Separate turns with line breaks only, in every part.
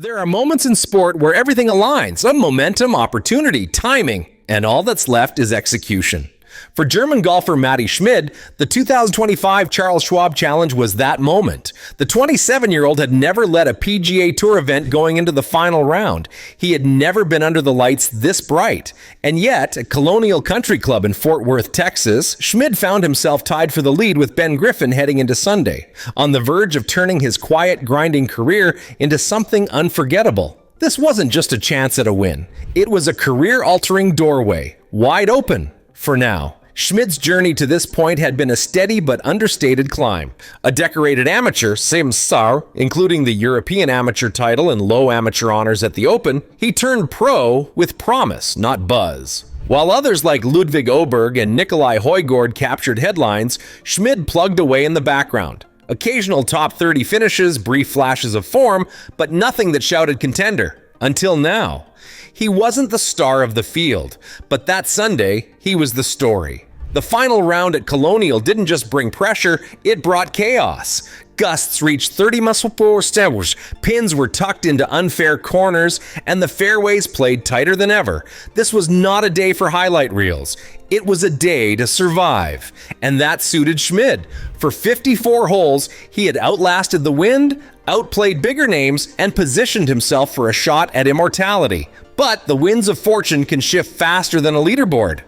There are moments in sport where everything aligns, momentum, opportunity, timing, and all that's left is execution. For German golfer Matti Schmid, the 2025 Charles Schwab Challenge was that moment. The 27-year-old had never led a PGA Tour event going into the final round. He had never been under the lights this bright. And yet, at Colonial Country Club in Fort Worth, Texas, Schmid found himself tied for the lead with Ben Griffin heading into Sunday, on the verge of turning his quiet, grinding career into something unforgettable. This wasn't just a chance at a win. It was a career-altering doorway, wide open. For now, Schmid's journey to this point had been a steady but understated climb. A decorated amateur, Samsar, including the European amateur title and low amateur honors at the Open, he turned pro with promise, not buzz. While others like Ludwig Oberg and Nikolai Højgaard captured headlines, Schmid plugged away in the background. Occasional top 30 finishes, brief flashes of form, but nothing that shouted contender. Until now. He wasn't the star of the field, but that Sunday, he was the story. The final round at Colonial didn't just bring pressure, it brought chaos. Gusts reached 30 mph, pins were tucked into unfair corners, and the fairways played tighter than ever. This was not a day for highlight reels. It was a day to survive, and that suited Schmid. For 54 holes, he had outlasted the wind, outplayed bigger names, and positioned himself for a shot at immortality. But the winds of fortune can shift faster than a leaderboard.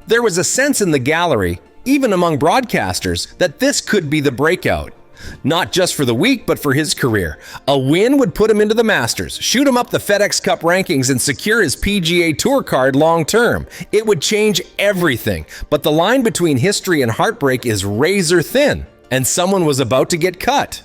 There was a sense in the gallery, even among broadcasters, that this could be the breakout. Not just for the week, but for his career. A win would put him into the Masters, shoot him up the FedEx Cup rankings, and secure his PGA Tour card long term. It would change everything, but the line between history and heartbreak is razor thin, and someone was about to get cut.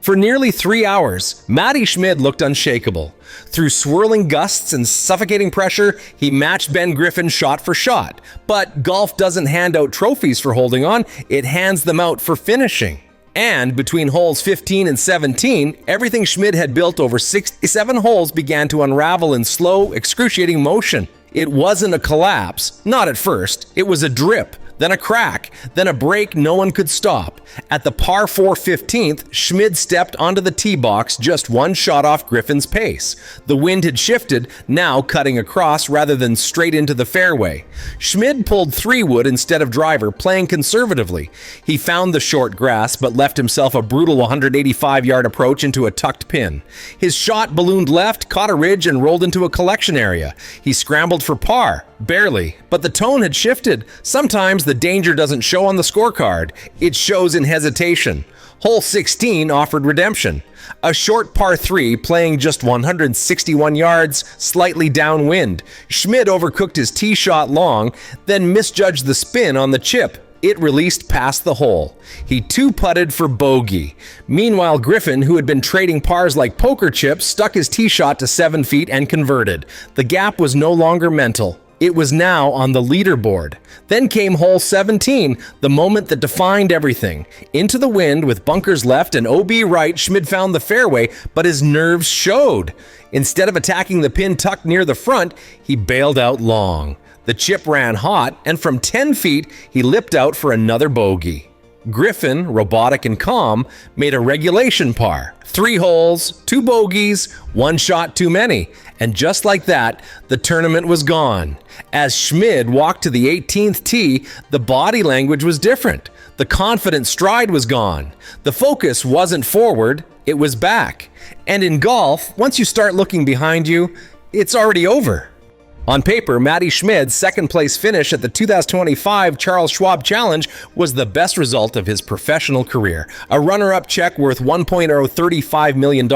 For nearly 3 hours, Matti Schmid looked unshakable. Through swirling gusts and suffocating pressure, he matched Ben Griffin shot for shot. But golf doesn't hand out trophies for holding on, it hands them out for finishing. And between holes 15 and 17, everything Schmid had built over 67 holes began to unravel in slow, excruciating motion. It wasn't a collapse, not at first. It was a drip, then a crack, then a break no one could stop. At the par 4 15th, Schmid stepped onto the tee box just one shot off Griffin's pace. The wind had shifted, now cutting across rather than straight into the fairway. Schmid pulled 3-wood instead of driver, playing conservatively. He found the short grass, but left himself a brutal 185-yard approach into a tucked pin. His shot ballooned left, caught a ridge, and rolled into a collection area. He scrambled for par. Barely, but the tone had shifted. Sometimes the danger doesn't show on the scorecard, it shows in hesitation. Hole 16 offered redemption. A short par 3 playing just 161 yards, slightly downwind. Schmid overcooked his tee shot long, then misjudged the spin on the chip. It released past the hole. He two-putted for bogey. Meanwhile, Griffin, who had been trading pars like poker chips, stuck his tee shot to 7 feet and converted. The gap was no longer mental. It was now on the leaderboard. Then came hole 17, the moment that defined everything. Into the wind with bunkers left and OB right, Schmid found the fairway, but his nerves showed. Instead of attacking the pin tucked near the front, he bailed out long. The chip ran hot, and from 10 feet, he lipped out for another bogey. Griffin, robotic and calm, made a regulation par. 3 holes, 2 bogeys, 1 shot too many. And just like that, the tournament was gone. As Schmid walked to the 18th tee, the body language was different. The confident stride was gone. The focus wasn't forward, it was back. And in golf, once you start looking behind you, it's already over. On paper, Matti Schmid's second-place finish at the 2025 Charles Schwab Challenge was the best result of his professional career. A runner-up check worth $1.035 million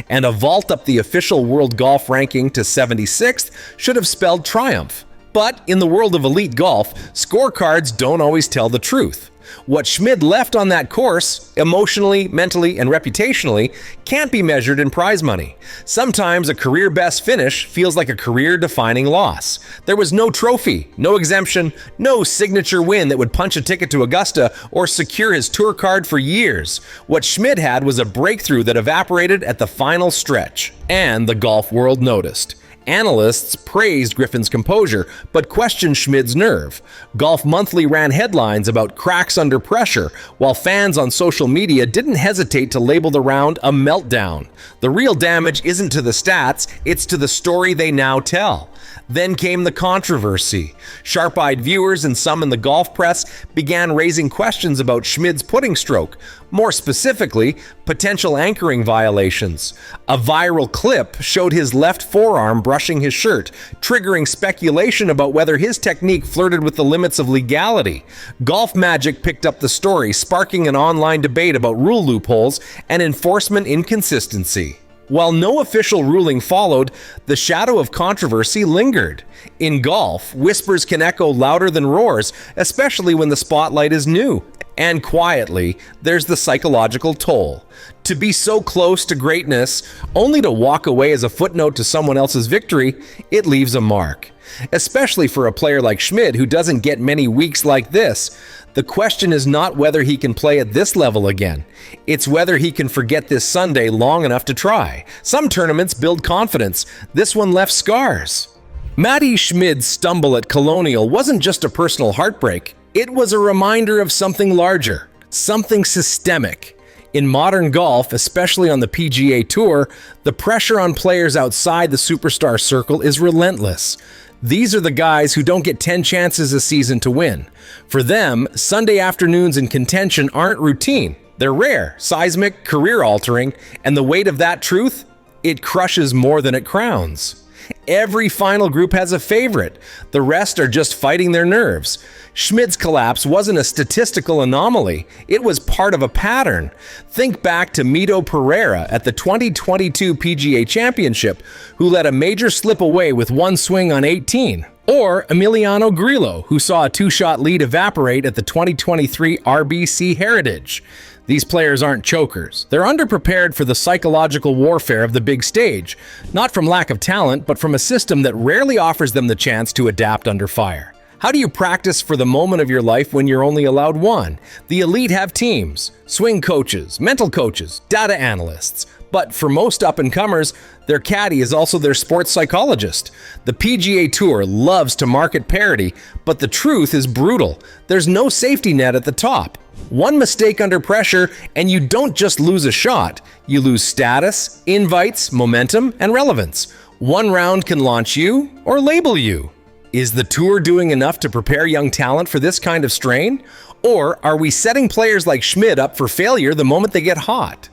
and a vault up the official world golf ranking to 76th should have spelled triumph. But in the world of elite golf, scorecards don't always tell the truth. What Schmid left on that course, emotionally, mentally, and reputationally, can't be measured in prize money. Sometimes a career best finish feels like a career-defining loss. There was no trophy, no exemption, no signature win that would punch a ticket to Augusta or secure his tour card for years. What Schmid had was a breakthrough that evaporated at the final stretch, and the golf world noticed. Analysts praised Griffin's composure, but questioned Schmid's nerve. Golf Monthly ran headlines about cracks under pressure, while fans on social media didn't hesitate to label the round a meltdown. The real damage isn't to the stats, it's to the story they now tell. Then came the controversy. Sharp-eyed viewers and some in the golf press began raising questions about Schmid's putting stroke. More specifically, potential anchoring violations. A viral clip showed his left forearm brushing his shirt, triggering speculation about whether his technique flirted with the limits of legality. Golf Magic picked up the story, sparking an online debate about rule loopholes and enforcement inconsistency. While no official ruling followed, the shadow of controversy lingered. In golf, whispers can echo louder than roars, especially when the spotlight is new. And quietly, there's the psychological toll. To be so close to greatness, only to walk away as a footnote to someone else's victory, it leaves a mark. Especially for a player like Schmid, who doesn't get many weeks like this. The question is not whether he can play at this level again. It's whether he can forget this Sunday long enough to try. Some tournaments build confidence. This one left scars. Matti Schmid's stumble at Colonial wasn't just a personal heartbreak. It was a reminder of something larger, something systemic. In modern golf, especially on the PGA Tour, the pressure on players outside the superstar circle is relentless. These are the guys who don't get 10 chances a season to win. For them, Sunday afternoons in contention aren't routine. They're rare, seismic, career-altering, and the weight of that truth? It crushes more than it crowns. Every final group has a favorite. The rest are just fighting their nerves. Schmid's collapse wasn't a statistical anomaly. It was part of a pattern. Think back to Mito Pereira at the 2022 PGA Championship, who let a major slip away with one swing on 18. Or Emiliano Grillo, who saw a two-shot lead evaporate at the 2023 RBC Heritage. These players aren't chokers. They're underprepared for the psychological warfare of the big stage, not from lack of talent, but from a system that rarely offers them the chance to adapt under fire. How do you practice for the moment of your life when you're only allowed one? The elite have teams, swing coaches, mental coaches, data analysts. But for most up-and-comers, their caddy is also their sports psychologist. The PGA Tour loves to market parity, but the truth is brutal. There's no safety net at the top. One mistake under pressure, and you don't just lose a shot. You lose status, invites, momentum, and relevance. One round can launch you or label you. Is the tour doing enough to prepare young talent for this kind of strain? Or are we setting players like Schmid up for failure the moment they get hot?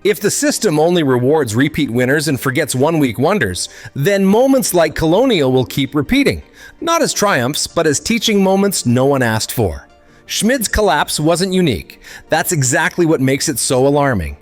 If the system only rewards repeat winners and forgets one-week wonders, then moments like Colonial will keep repeating. Not as triumphs, but as teaching moments no one asked for. Schmid's collapse wasn't unique. That's exactly what makes it so alarming.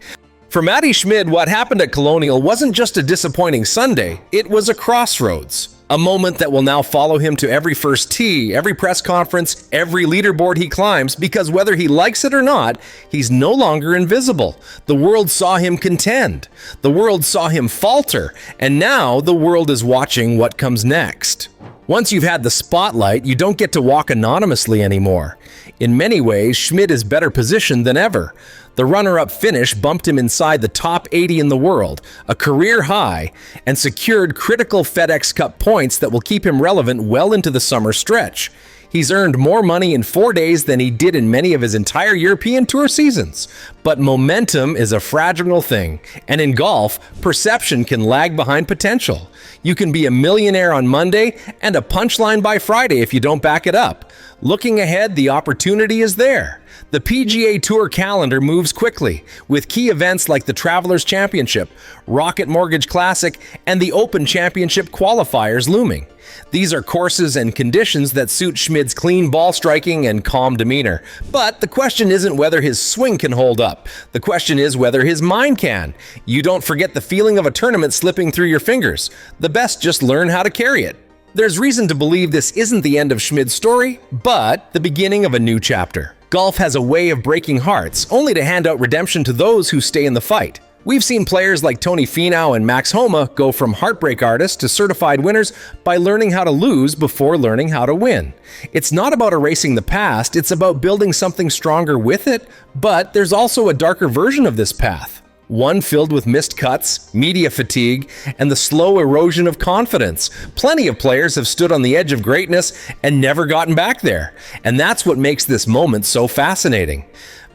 For Matti Schmid, what happened at Colonial wasn't just a disappointing Sunday, it was a crossroads. A moment that will now follow him to every first tee, every press conference, every leaderboard he climbs, because whether he likes it or not, he's no longer invisible. The world saw him contend. The world saw him falter. And now the world is watching what comes next. Once you've had the spotlight, you don't get to walk anonymously anymore. In many ways, Schmid is better positioned than ever. The runner-up finish bumped him inside the top 80 in the world, a career high, and secured critical FedEx Cup points that will keep him relevant well into the summer stretch. He's earned more money in 4 days than he did in many of his entire European Tour seasons. But momentum is a fragile thing, and in golf, perception can lag behind potential. You can be a millionaire on Monday and a punchline by Friday if you don't back it up. Looking ahead, the opportunity is there. The PGA Tour calendar moves quickly, with key events like the Travelers Championship, Rocket Mortgage Classic, and the Open Championship qualifiers looming. These are courses and conditions that suit Schmid's clean ball striking and calm demeanor. But the question isn't whether his swing can hold up. The question is whether his mind can. You don't forget the feeling of a tournament slipping through your fingers. The best just learn how to carry it. There's reason to believe this isn't the end of Schmid's story, but the beginning of a new chapter. Golf has a way of breaking hearts, only to hand out redemption to those who stay in the fight. We've seen players like Tony Finau and Max Homa go from heartbreak artists to certified winners by learning how to lose before learning how to win. It's not about erasing the past, it's about building something stronger with it, but there's also a darker version of this path. One filled with missed cuts, media fatigue, and the slow erosion of confidence. Plenty of players have stood on the edge of greatness and never gotten back there. And that's what makes this moment so fascinating.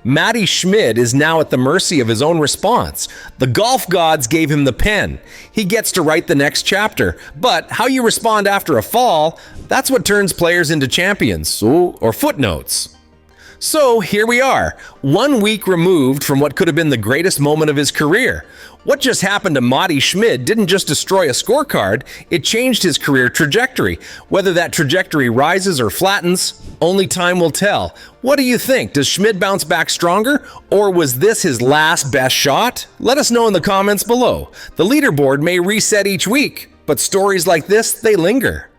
Matti Schmid is now at the mercy of his own response. The golf gods gave him the pen. He gets to write the next chapter. But how you respond after a fall, that's what turns players into champions, or footnotes. So here we are, 1 week removed from what could have been the greatest moment of his career. What just happened to Matti Schmid didn't just destroy a scorecard, it changed his career trajectory. Whether that trajectory rises or flattens, only time will tell. What do you think? Does Schmid bounce back stronger? Or was this his last best shot? Let us know in the comments below. The leaderboard may reset each week, but stories like this, they linger.